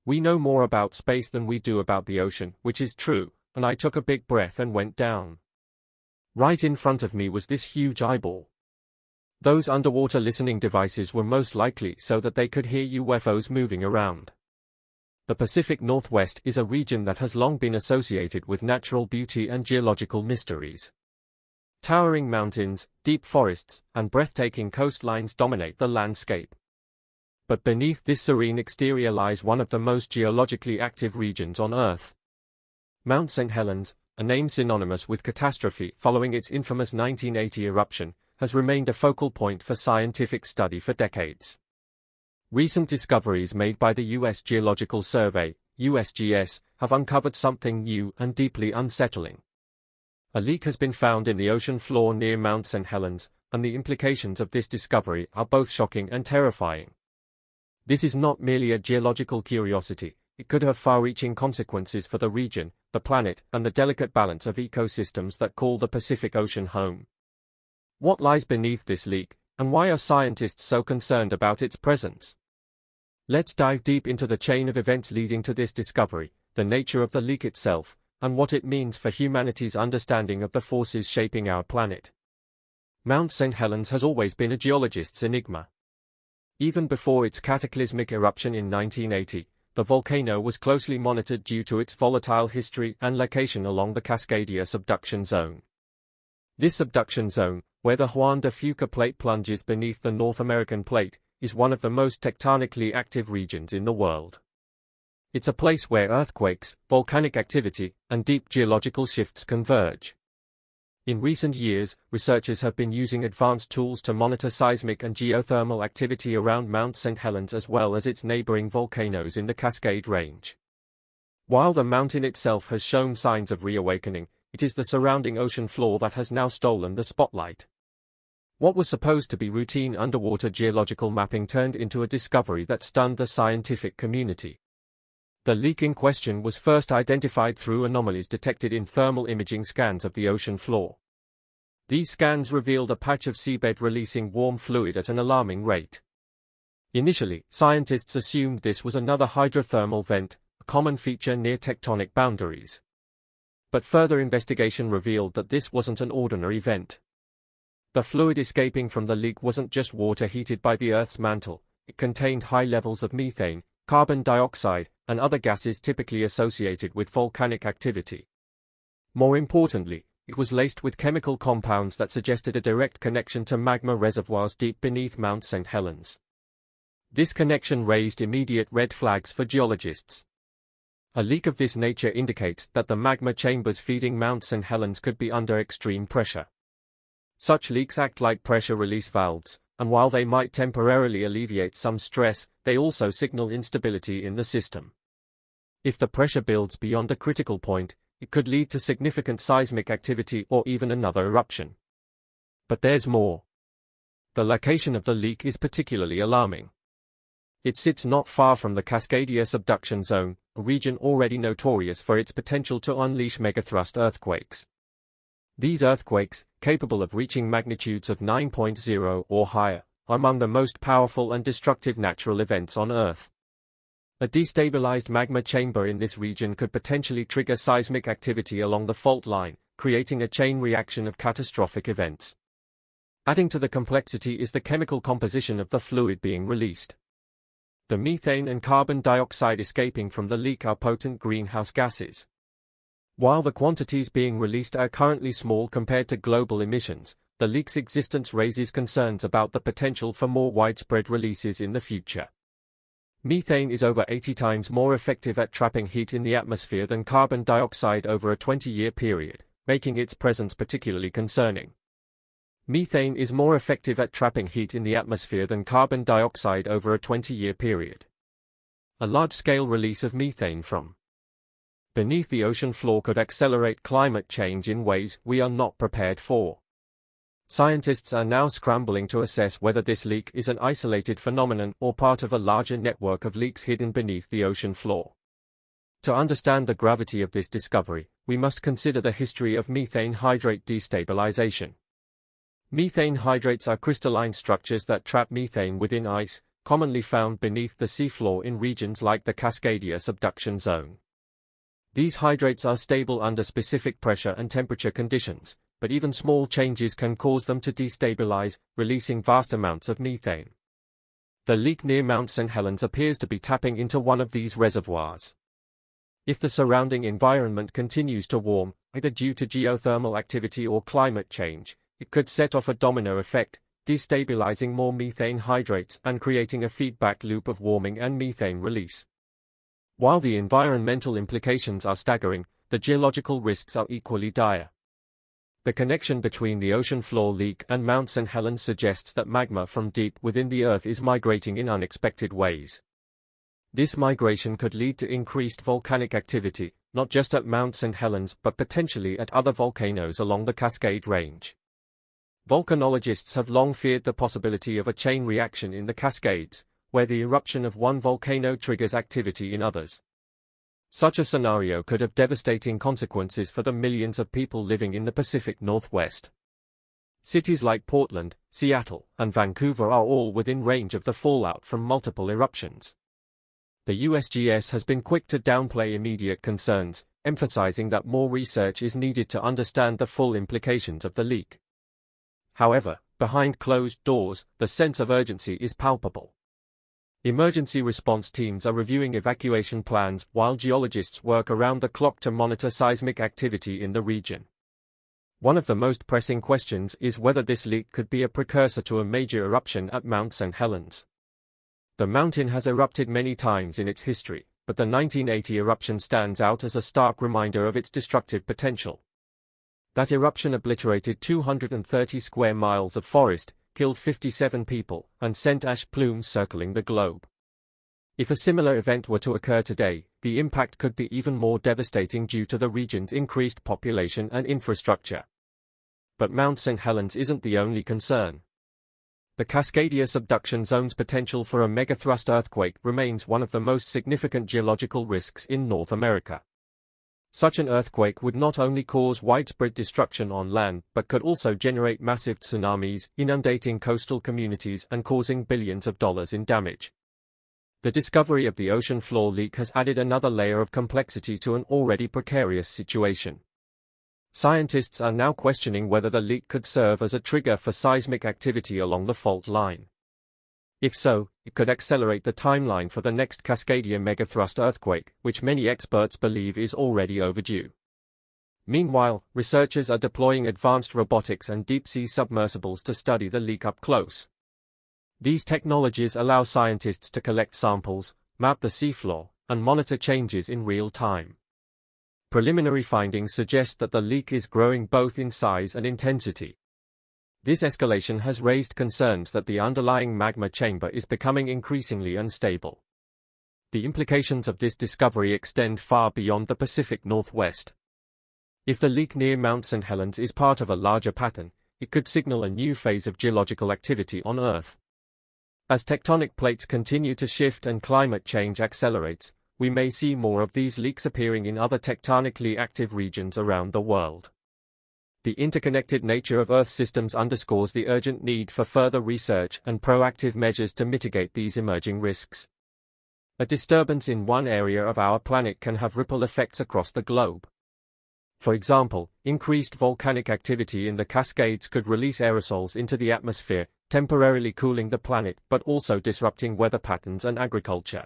We know more about space than we do about the ocean, which is true, and I took a big breath and went down. Right in front of me was this huge eyeball. Those underwater listening devices were most likely so that they could hear UFOs moving around. The Pacific Northwest is a region that has long been associated with natural beauty and geological mysteries. Towering mountains, deep forests, and breathtaking coastlines dominate the landscape. But beneath this serene exterior lies one of the most geologically active regions on Earth. Mount St. Helens, a name synonymous with catastrophe following its infamous 1980 eruption, has remained a focal point for scientific study for decades. Recent discoveries made by the U.S. Geological Survey, USGS, have uncovered something new and deeply unsettling. A leak has been found in the ocean floor near Mount St. Helens, and the implications of this discovery are both shocking and terrifying. This is not merely a geological curiosity, it could have far-reaching consequences for the region, the planet, and the delicate balance of ecosystems that call the Pacific Ocean home. What lies beneath this leak, and why are scientists so concerned about its presence? Let's dive deep into the chain of events leading to this discovery, the nature of the leak itself, and what it means for humanity's understanding of the forces shaping our planet. Mount St. Helens has always been a geologist's enigma. Even before its cataclysmic eruption in 1980, the volcano was closely monitored due to its volatile history and location along the Cascadia subduction zone. This subduction zone, where the Juan de Fuca plate plunges beneath the North American plate, is one of the most tectonically active regions in the world. It's a place where earthquakes, volcanic activity, and deep geological shifts converge. In recent years, researchers have been using advanced tools to monitor seismic and geothermal activity around Mount St. Helens as well as its neighboring volcanoes in the Cascade Range. While the mountain itself has shown signs of reawakening, it is the surrounding ocean floor that has now stolen the spotlight. What was supposed to be routine underwater geological mapping turned into a discovery that stunned the scientific community. The leak in question was first identified through anomalies detected in thermal imaging scans of the ocean floor. These scans revealed a patch of seabed releasing warm fluid at an alarming rate. Initially, scientists assumed this was another hydrothermal vent, a common feature near tectonic boundaries. But further investigation revealed that this wasn't an ordinary vent. The fluid escaping from the leak wasn't just water heated by the Earth's mantle, it contained high levels of methane, carbon dioxide, and other gases typically associated with volcanic activity. More importantly, it was laced with chemical compounds that suggested a direct connection to magma reservoirs deep beneath Mount St. Helens. This connection raised immediate red flags for geologists. A leak of this nature indicates that the magma chambers feeding Mount St. Helens could be under extreme pressure. Such leaks act like pressure release valves, and while they might temporarily alleviate some stress, they also signal instability in the system. If the pressure builds beyond a critical point, it could lead to significant seismic activity or even another eruption. But there's more. The location of the leak is particularly alarming. It sits not far from the Cascadia subduction zone, a region already notorious for its potential to unleash megathrust earthquakes. These earthquakes, capable of reaching magnitudes of 9.0 or higher, are among the most powerful and destructive natural events on Earth. A destabilized magma chamber in this region could potentially trigger seismic activity along the fault line, creating a chain reaction of catastrophic events. Adding to the complexity is the chemical composition of the fluid being released. The methane and carbon dioxide escaping from the leak are potent greenhouse gases. While the quantities being released are currently small compared to global emissions, the leak's existence raises concerns about the potential for more widespread releases in the future. Methane is over 80 times more effective at trapping heat in the atmosphere than carbon dioxide over a 20-year period, making its presence particularly concerning. Methane is more effective at trapping heat in the atmosphere than carbon dioxide over a 20-year period. A large-scale release of methane from beneath the ocean floor could accelerate climate change in ways we are not prepared for. Scientists are now scrambling to assess whether this leak is an isolated phenomenon or part of a larger network of leaks hidden beneath the ocean floor. To understand the gravity of this discovery, we must consider the history of methane hydrate destabilization. Methane hydrates are crystalline structures that trap methane within ice, commonly found beneath the seafloor in regions like the Cascadia subduction zone. These hydrates are stable under specific pressure and temperature conditions, but even small changes can cause them to destabilize, releasing vast amounts of methane. The leak near Mount St. Helens appears to be tapping into one of these reservoirs. If the surrounding environment continues to warm, either due to geothermal activity or climate change, it could set off a domino effect, destabilizing more methane hydrates and creating a feedback loop of warming and methane release. While the environmental implications are staggering, the geological risks are equally dire. The connection between the ocean floor leak and Mount St. Helens suggests that magma from deep within the Earth is migrating in unexpected ways. This migration could lead to increased volcanic activity, not just at Mount St. Helens but potentially at other volcanoes along the Cascade Range. Volcanologists have long feared the possibility of a chain reaction in the Cascades, where the eruption of one volcano triggers activity in others. Such a scenario could have devastating consequences for the millions of people living in the Pacific Northwest. Cities like Portland, Seattle, and Vancouver are all within range of the fallout from multiple eruptions. The USGS has been quick to downplay immediate concerns, emphasizing that more research is needed to understand the full implications of the leak. However, behind closed doors, the sense of urgency is palpable. Emergency response teams are reviewing evacuation plans while geologists work around the clock to monitor seismic activity in the region. One of the most pressing questions is whether this leak could be a precursor to a major eruption at Mount St. Helens. The mountain has erupted many times in its history, but the 1980 eruption stands out as a stark reminder of its destructive potential. That eruption obliterated 230 square miles of forest, killed 57 people, and sent ash plumes circling the globe. If a similar event were to occur today, the impact could be even more devastating due to the region's increased population and infrastructure. But Mount St. Helens isn't the only concern. The Cascadia subduction zone's potential for a megathrust earthquake remains one of the most significant geological risks in North America. Such an earthquake would not only cause widespread destruction on land but could also generate massive tsunamis, inundating coastal communities and causing billions of dollars in damage. The discovery of the ocean floor leak has added another layer of complexity to an already precarious situation. Scientists are now questioning whether the leak could serve as a trigger for seismic activity along the fault line. If so, it could accelerate the timeline for the next Cascadia megathrust earthquake, which many experts believe is already overdue. Meanwhile, researchers are deploying advanced robotics and deep-sea submersibles to study the leak up close. These technologies allow scientists to collect samples, map the seafloor, and monitor changes in real time. Preliminary findings suggest that the leak is growing both in size and intensity. This escalation has raised concerns that the underlying magma chamber is becoming increasingly unstable. The implications of this discovery extend far beyond the Pacific Northwest. If the leak near Mount St. Helens is part of a larger pattern, it could signal a new phase of geological activity on Earth. As tectonic plates continue to shift and climate change accelerates, we may see more of these leaks appearing in other tectonically active regions around the world. The interconnected nature of Earth systems underscores the urgent need for further research and proactive measures to mitigate these emerging risks. A disturbance in one area of our planet can have ripple effects across the globe. For example, increased volcanic activity in the Cascades could release aerosols into the atmosphere, temporarily cooling the planet but also disrupting weather patterns and agriculture.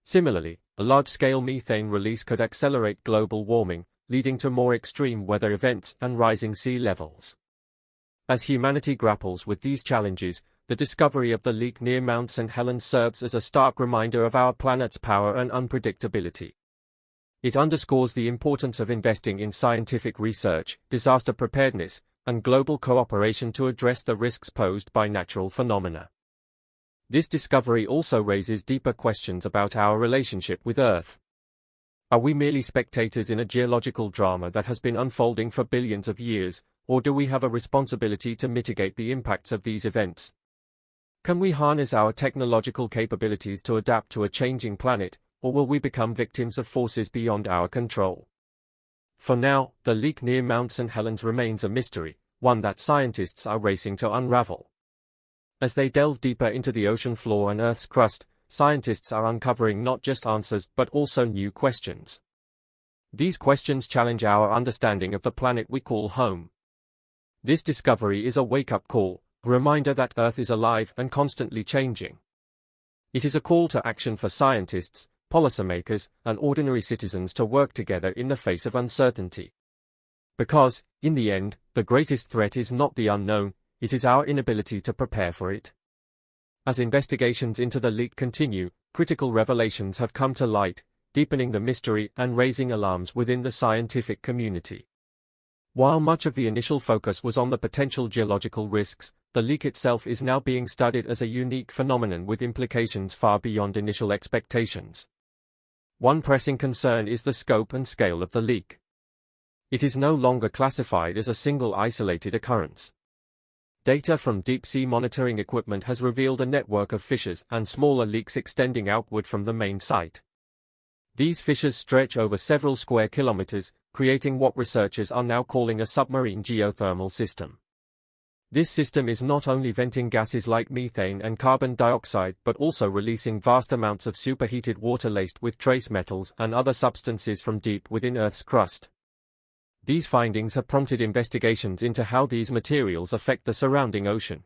Similarly, a large-scale methane release could accelerate global warming, leading to more extreme weather events and rising sea levels. As humanity grapples with these challenges, the discovery of the leak near Mount St. Helens serves as a stark reminder of our planet's power and unpredictability. It underscores the importance of investing in scientific research, disaster preparedness, and global cooperation to address the risks posed by natural phenomena. This discovery also raises deeper questions about our relationship with Earth. Are we merely spectators in a geological drama that has been unfolding for billions of years, or do we have a responsibility to mitigate the impacts of these events? Can we harness our technological capabilities to adapt to a changing planet, or will we become victims of forces beyond our control? For now, the leak near Mount St. Helens remains a mystery, one that scientists are racing to unravel. As they delve deeper into the ocean floor and Earth's crust, scientists are uncovering not just answers but also new questions. These questions challenge our understanding of the planet we call home. This discovery is a wake-up call, a reminder that Earth is alive and constantly changing. It is a call to action for scientists, policymakers, and ordinary citizens to work together in the face of uncertainty. Because, in the end, the greatest threat is not the unknown, it is our inability to prepare for it. As investigations into the leak continue, critical revelations have come to light, deepening the mystery and raising alarms within the scientific community. While much of the initial focus was on the potential geological risks, the leak itself is now being studied as a unique phenomenon with implications far beyond initial expectations. One pressing concern is the scope and scale of the leak. It is no longer classified as a single isolated occurrence. Data from deep-sea monitoring equipment has revealed a network of fissures and smaller leaks extending outward from the main site. These fissures stretch over several square kilometers, creating what researchers are now calling a submarine geothermal system. This system is not only venting gases like methane and carbon dioxide but also releasing vast amounts of superheated water laced with trace metals and other substances from deep within Earth's crust. These findings have prompted investigations into how these materials affect the surrounding ocean.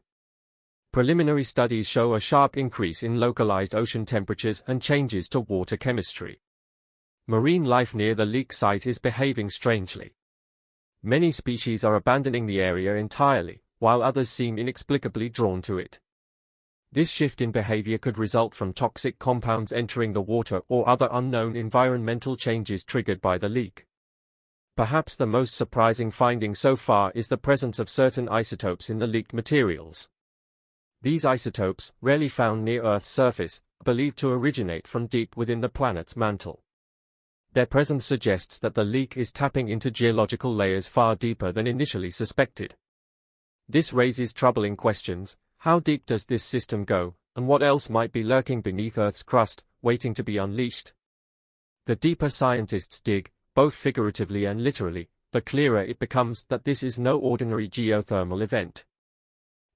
Preliminary studies show a sharp increase in localized ocean temperatures and changes to water chemistry. Marine life near the leak site is behaving strangely. Many species are abandoning the area entirely, while others seem inexplicably drawn to it. This shift in behavior could result from toxic compounds entering the water or other unknown environmental changes triggered by the leak. Perhaps the most surprising finding so far is the presence of certain isotopes in the leaked materials. These isotopes, rarely found near Earth's surface, are believed to originate from deep within the planet's mantle. Their presence suggests that the leak is tapping into geological layers far deeper than initially suspected. This raises troubling questions: how deep does this system go, and what else might be lurking beneath Earth's crust, waiting to be unleashed? The deeper scientists dig, both figuratively and literally, the clearer it becomes that this is no ordinary geothermal event.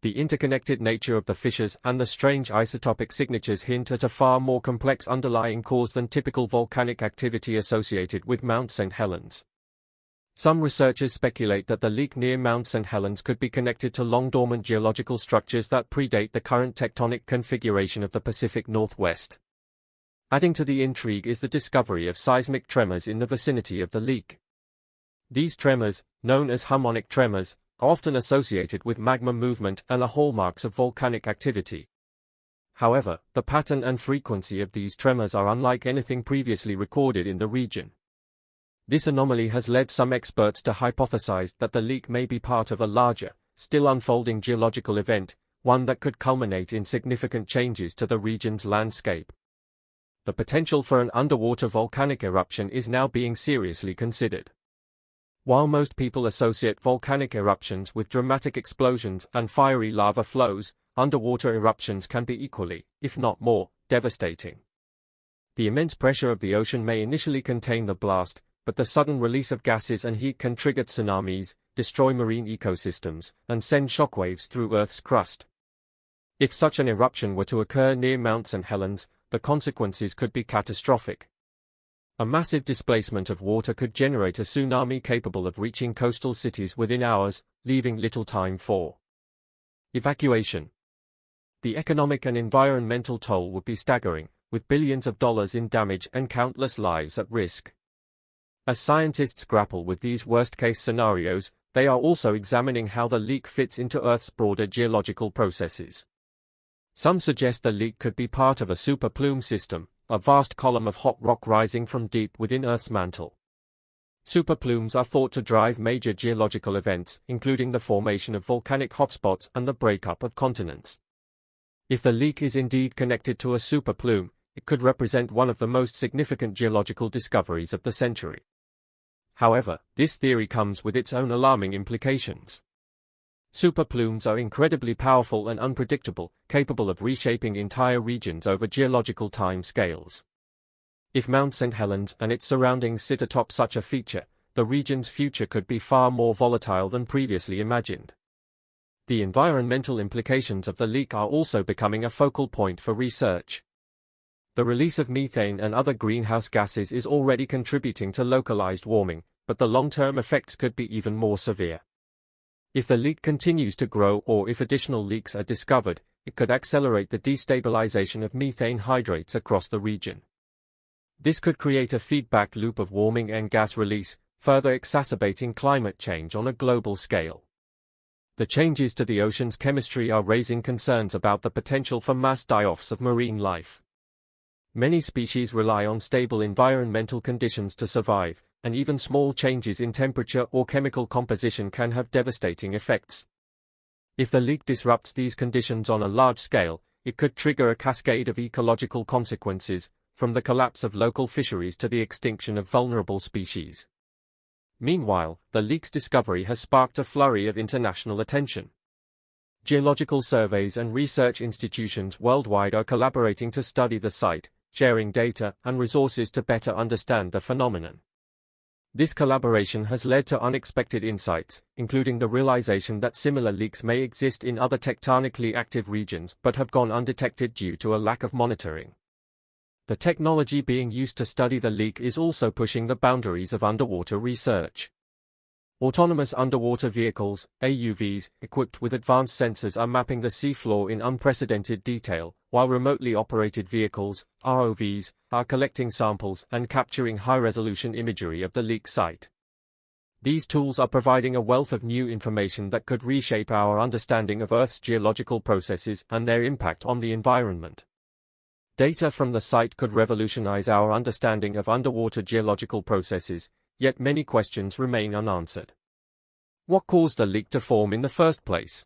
The interconnected nature of the fissures and the strange isotopic signatures hint at a far more complex underlying cause than typical volcanic activity associated with Mount St. Helens. Some researchers speculate that the leak near Mount St. Helens could be connected to long-dormant geological structures that predate the current tectonic configuration of the Pacific Northwest. Adding to the intrigue is the discovery of seismic tremors in the vicinity of the leak. These tremors, known as harmonic tremors, are often associated with magma movement and are hallmarks of volcanic activity. However, the pattern and frequency of these tremors are unlike anything previously recorded in the region. This anomaly has led some experts to hypothesize that the leak may be part of a larger, still unfolding geological event, one that could culminate in significant changes to the region's landscape. The potential for an underwater volcanic eruption is now being seriously considered. While most people associate volcanic eruptions with dramatic explosions and fiery lava flows, underwater eruptions can be equally, if not more, devastating. The immense pressure of the ocean may initially contain the blast, but the sudden release of gases and heat can trigger tsunamis, destroy marine ecosystems, and send shockwaves through Earth's crust. If such an eruption were to occur near Mount St. Helens, the consequences could be catastrophic. A massive displacement of water could generate a tsunami capable of reaching coastal cities within hours, leaving little time for evacuation. The economic and environmental toll would be staggering, with billions of dollars in damage and countless lives at risk. As scientists grapple with these worst-case scenarios, they are also examining how the leak fits into Earth's broader geological processes. Some suggest the leak could be part of a super plume system, a vast column of hot rock rising from deep within Earth's mantle. Super plumes are thought to drive major geological events, including the formation of volcanic hotspots and the breakup of continents. If the leak is indeed connected to a super plume, it could represent one of the most significant geological discoveries of the century. However, this theory comes with its own alarming implications. Super plumes are incredibly powerful and unpredictable, capable of reshaping entire regions over geological time scales. If Mount St. Helens and its surroundings sit atop such a feature, the region's future could be far more volatile than previously imagined. The environmental implications of the leak are also becoming a focal point for research. The release of methane and other greenhouse gases is already contributing to localized warming, but the long-term effects could be even more severe. If the leak continues to grow or if additional leaks are discovered, it could accelerate the destabilization of methane hydrates across the region. This could create a feedback loop of warming and gas release, further exacerbating climate change on a global scale. The changes to the ocean's chemistry are raising concerns about the potential for mass die-offs of marine life. Many species rely on stable environmental conditions to survive, and even small changes in temperature or chemical composition can have devastating effects. If the leak disrupts these conditions on a large scale, it could trigger a cascade of ecological consequences, from the collapse of local fisheries to the extinction of vulnerable species. Meanwhile, the leak's discovery has sparked a flurry of international attention. Geological surveys and research institutions worldwide are collaborating to study the site, sharing data and resources to better understand the phenomenon. This collaboration has led to unexpected insights, including the realization that similar leaks may exist in other tectonically active regions but have gone undetected due to a lack of monitoring. The technology being used to study the leak is also pushing the boundaries of underwater research. Autonomous underwater vehicles, AUVs, equipped with advanced sensors are mapping the seafloor in unprecedented detail, while remotely operated vehicles, ROVs, are collecting samples and capturing high-resolution imagery of the leak site. These tools are providing a wealth of new information that could reshape our understanding of Earth's geological processes and their impact on the environment. Data from the site could revolutionize our understanding of underwater geological processes, yet many questions remain unanswered. What caused the leak to form in the first place?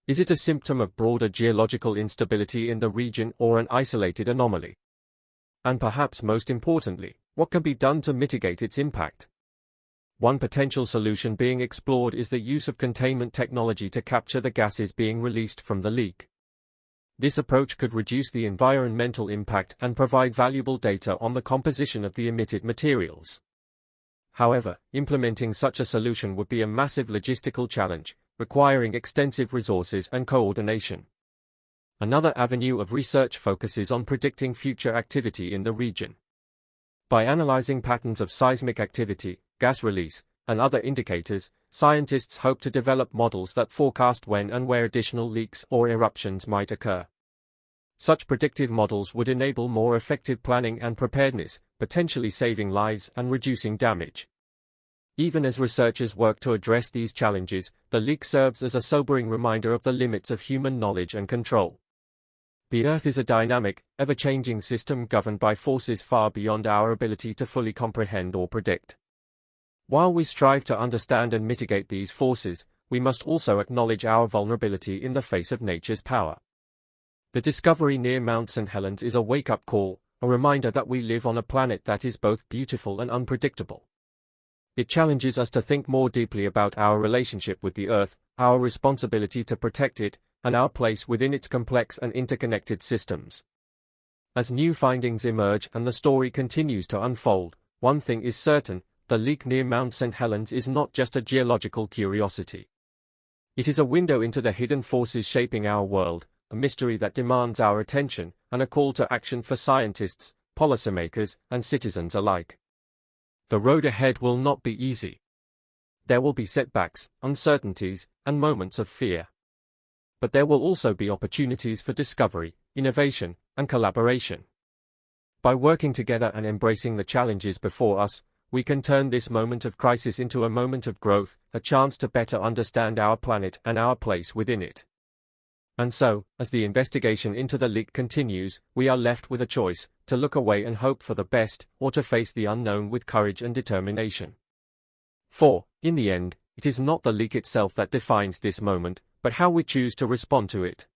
Is it a symptom of broader geological instability in the region or an isolated anomaly? And perhaps most importantly, what can be done to mitigate its impact? One potential solution being explored is the use of containment technology to capture the gases being released from the leak. This approach could reduce the environmental impact and provide valuable data on the composition of the emitted materials. However, implementing such a solution would be a massive logistical challenge, requiring extensive resources and coordination. Another avenue of research focuses on predicting future activity in the region. By analyzing patterns of seismic activity, gas release, and other indicators, scientists hope to develop models that forecast when and where additional leaks or eruptions might occur. Such predictive models would enable more effective planning and preparedness, potentially saving lives and reducing damage. Even as researchers work to address these challenges, the leak serves as a sobering reminder of the limits of human knowledge and control. The Earth is a dynamic, ever-changing system governed by forces far beyond our ability to fully comprehend or predict. While we strive to understand and mitigate these forces, we must also acknowledge our vulnerability in the face of nature's power. The discovery near Mount St. Helens is a wake-up call, a reminder that we live on a planet that is both beautiful and unpredictable. It challenges us to think more deeply about our relationship with the Earth, our responsibility to protect it, and our place within its complex and interconnected systems. As new findings emerge and the story continues to unfold, one thing is certain: the leak near Mount St. Helens is not just a geological curiosity. It is a window into the hidden forces shaping our world, a mystery that demands our attention, and a call to action for scientists, policymakers, and citizens alike. The road ahead will not be easy. There will be setbacks, uncertainties, and moments of fear. But there will also be opportunities for discovery, innovation, and collaboration. By working together and embracing the challenges before us, we can turn this moment of crisis into a moment of growth, a chance to better understand our planet and our place within it. And so, as the investigation into the leak continues, we are left with a choice: to look away and hope for the best, or to face the unknown with courage and determination. For, in the end, it is not the leak itself that defines this moment, but how we choose to respond to it.